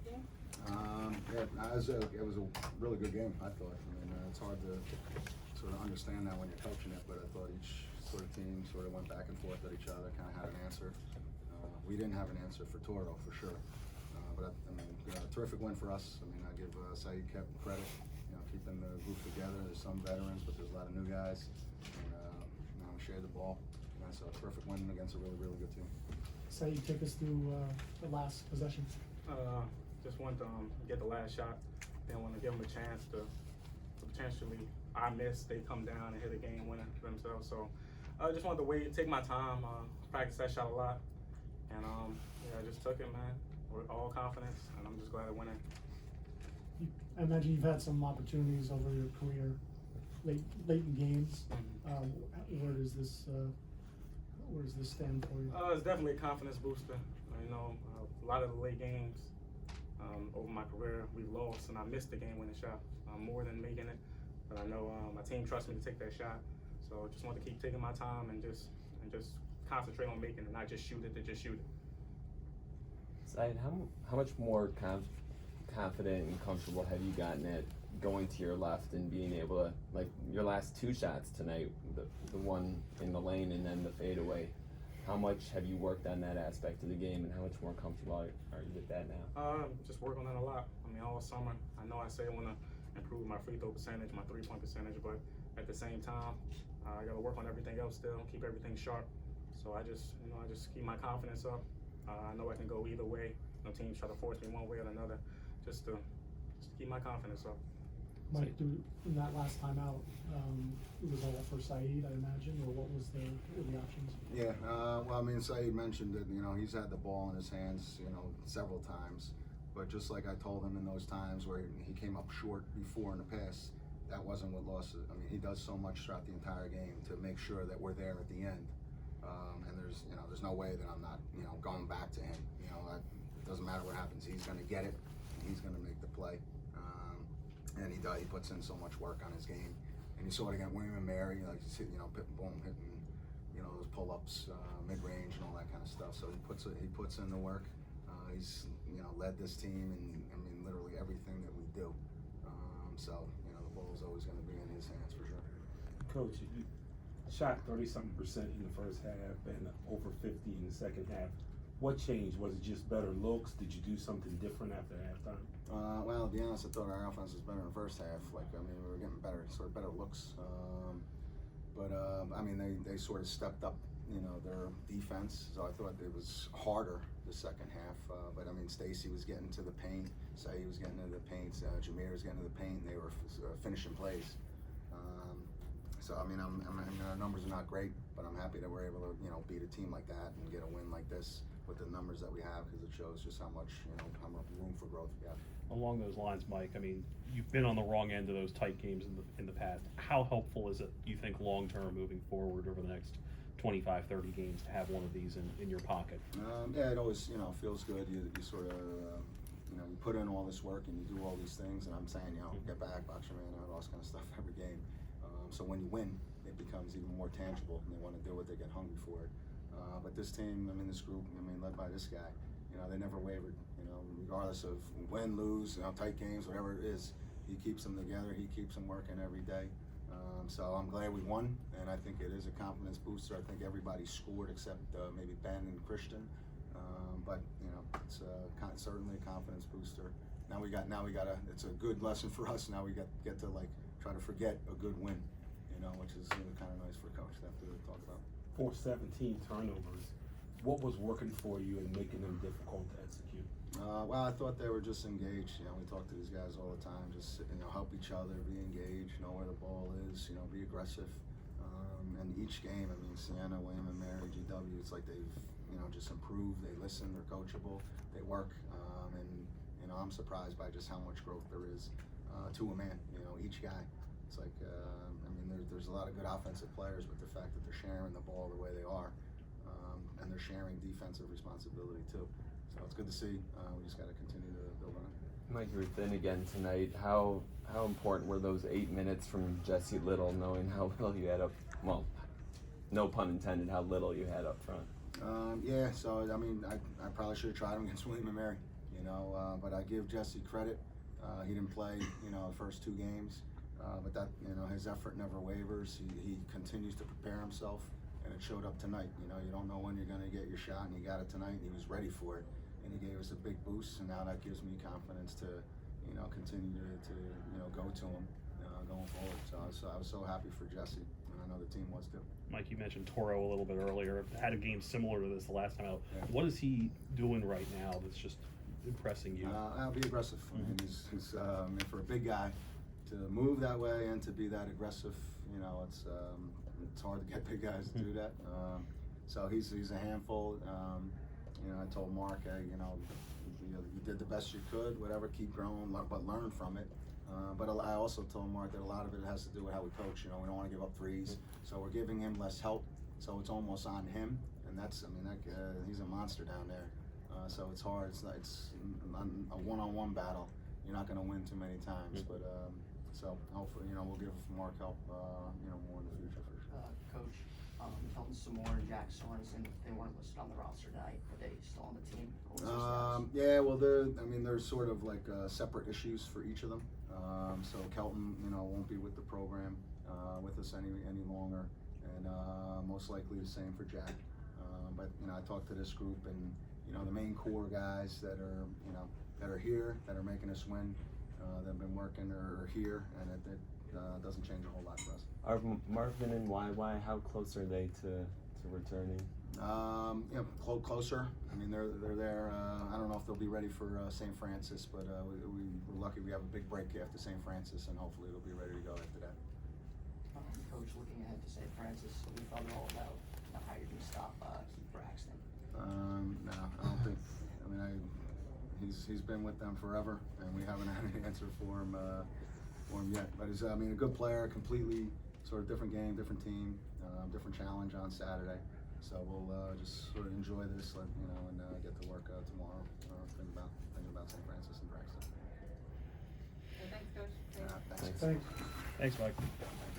game? Yeah, it was a really good game, I thought. I mean, it's hard to sort of understand that when you're coaching it, but I thought each sort of team sort of went back and forth at each other, kind of had an answer. We didn't have an answer for Toro, for sure. But I mean, terrific win for us. I mean, I give Saeed credit, keeping the group together. There's some veterans, but there's a lot of new guys. And, share the ball. So a terrific win against a really, really good team. Saeed, take us through the last possession. Just wanted to get the last shot. Didn't want to give them a chance to potentially, I missed, they come down and hit a game winner for themselves. So I just wanted to wait, take my time, practice that shot a lot. And yeah, I just took it, man, with all confidence, and I'm just glad I won it. I imagine you've had some opportunities over your career, late in games. Where does this stand for you? It's definitely a confidence booster. A lot of the late games over my career we lost, and I missed the game-winning shot more than making it. But I know my team trusts me to take that shot, so just want to keep taking my time and just concentrate on making it, not just shoot it to just shoot it. Saeed, how much more confident and comfortable have you gotten at going to your left and being able to, like your last two shots tonight, the one in the lane and then the fadeaway? How much have you worked on that aspect of the game, and how much more comfortable are you with that now? Just work on that a lot. I mean, all summer. I know I say I want to improve my free throw percentage, my three-point percentage, but at the same time, I got to work on everything else still, keep everything sharp. So I just keep my confidence up. I know I can go either way. No teams try to force me one way or another. Just to keep my confidence up. Mike, in that last time out, it was all for Saeed, I imagine, or what were the options? Yeah, well, I mean, Saeed mentioned that, he's had the ball in his hands, several times. But just like I told him in those times where he came up short before in the past, that wasn't what lost it. I mean, he does so much throughout the entire game to make sure that we're there at the end. And there's no way that I'm not, going back to him. It doesn't matter what happens. He's going to get it. He's going to make the play. And he puts in so much work on his game. And you saw it again, William and Mary, he's hitting, hitting, those pull-ups, mid-range and all that kind of stuff. So he puts in the work. He's, led this team in, literally everything that we do. So, the ball's always going to be in his hands for sure. Coach, you shot 30-something% in the first half and over 50 in the second half. What changed? Was it just better looks? Did you do something different after halftime? Well, to be honest, I thought our offense was better in the first half. We were getting better looks. They sort of stepped up, their defense. So I thought it was harder the second half. Stacy was getting to the paint. Saeed was getting into the paint. Jameer was getting to the paint. And they were finishing plays. Our numbers are not great, but I'm happy that we're able to, beat a team like that and get a win like this with the numbers that we have, because it shows just how much, how much room for growth we have. Along those lines, Mike, you've been on the wrong end of those tight games in the past. How helpful is it, you think, long-term moving forward over the next 25, 30 games to have one of these in your pocket? Yeah, it always, feels good. You sort of, you put in all this work and you do all these things, and I'm saying, get back, box your man out, all this kind of stuff every game. So when you win, it becomes even more tangible, and they want to do it, they get hungry for it. But this team, this group, led by this guy, they never wavered, regardless of win, lose, tight games, whatever it is, he keeps them together, he keeps them working every day. So I'm glad we won, and I think it is a confidence booster. I think everybody scored except maybe Ben and Christian, but it's certainly a confidence booster. Now we got it's a good lesson for us. Now we get to try to forget a good win, which is kind of nice for a coach to have to talk about. 417 turnovers. What was working for you and making them difficult to execute? Well, I thought they were just engaged. We talk to these guys all the time. Just help each other, be engaged, know where the ball is. Be aggressive. And each game, Sienna, William, and Mary, GW, it's like they've just improved. They listen. They're coachable. They work. And I'm surprised by just how much growth there is to a man. Each guy. It's like there's a lot of good offensive players, but the fact that they're sharing the ball the way they are, and they're sharing defensive responsibility too. So it's good to see. We just got to continue to build on it. Mike, you were thin again tonight. How important were those 8 minutes from Jesse Little, knowing how little you had up? Well, no pun intended. How little you had up front. Yeah. So I probably should have tried him against William and Mary. you know. But I give Jesse credit. He didn't play, you know, the first 2 games, but that, you know, his effort never wavers. He continues to prepare himself, and it showed up tonight. You know, you don't know when you're going to get your shot, and he got it tonight, and he was ready for it, and he gave us a big boost, and now that gives me confidence to, you know, continue to you know, go to him going forward. So I was so happy for Jesse, and I know the team was too. Mike, you mentioned Toro a little bit earlier. Had a game similar to this the last time out. Yeah. What is he doing right now that's just impressing you? I'll be aggressive. I mean, he's I mean, for a big guy to move that way and to be that aggressive, you know, it's hard to get big guys to do that. So he's a handful. You know, I told Mark, hey, you know, you did the best you could, whatever, keep growing, but learn from it. But I also told Mark that a lot of it has to do with how we coach. You know, we don't want to give up threes, so we're giving him less help. So it's almost on him, and that's, I mean, he's a monster down there. So it's hard. It's a one-on-one battle. You're not going to win too many times, but so hopefully, you know, we'll give Mark help, you know, more in the future for sure. Coach, Kelton Samore and Jack Sorensen, they weren't listed on the roster tonight. Are they still on the team? What was their status? Yeah, well, there's sort of like separate issues for each of them. So Kelton, you know, won't be with the program with us any longer, and most likely the same for Jack. But you know, I talked to this group, and you know, the main core guys that are, you know, that are here, that are making us win, that have been working, are here, and it doesn't change a whole lot for us. Are Marvin and YY, how close are they to returning? You know, closer. I mean, they're there. I don't know if they'll be ready for St. Francis, but we're lucky we have a big break after St. Francis, and hopefully they'll be ready to go after that. Coach, looking ahead to St. Francis, we thought all about how you're going to stop Keith Braxton. No, I don't think. I mean, he's been with them forever, and we haven't had an answer for him yet. But he's, I mean, a good player, completely sort of different game, different team, different challenge on Saturday. So we'll just sort of enjoy this, you know, and get to work tomorrow. Thinking about St. Francis and Braxton. Thanks, Coach. Thanks. Thanks. Thanks, Mike.